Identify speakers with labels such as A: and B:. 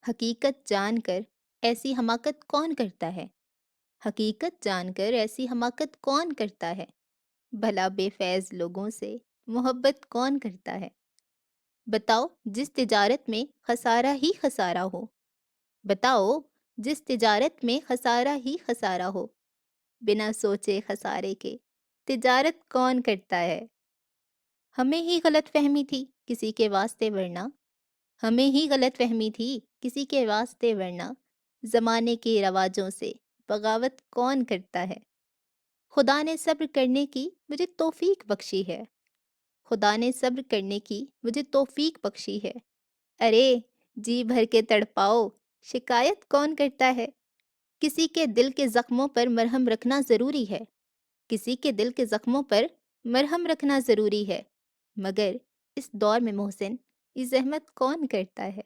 A: حقیقت جان کر ایسی حماقت کون کرتا ہے؟ حقیقت جان کر ایسی حماقت کون کرتا ہے؟ بھلا بے فیض لوگوں سے محبت کون کرتا ہے؟ بتاؤ جس تجارت میں خسارہ ہی خسارہ ہو، بتاؤ جس تجارت میں خسارہ ہی خسارہ ہو، بنا سوچے خسارے کے تجارت کون کرتا ہے؟ ہمیں ہی غلط فہمی تھی کسی کے واسطے ورنہ، ہمیں ہی غلط فہمی تھی کسی کے واسطے ورنہ، زمانے کے رواجوں سے بغاوت کون کرتا ہے؟ خدا نے صبر کرنے کی مجھے توفیق بخشی ہے، خدا نے صبر کرنے کی مجھے توفیق بخشی ہے۔ ارے جی بھر کے تڑپاؤ، شکایت کون کرتا ہے؟ کسی کے دل کے زخموں پر مرہم رکھنا ضروری ہے، کسی کے دل کے زخموں پر مرہم رکھنا ضروری ہے، مگر اس دور میں محسن یہ زحمت کون کرتا ہے؟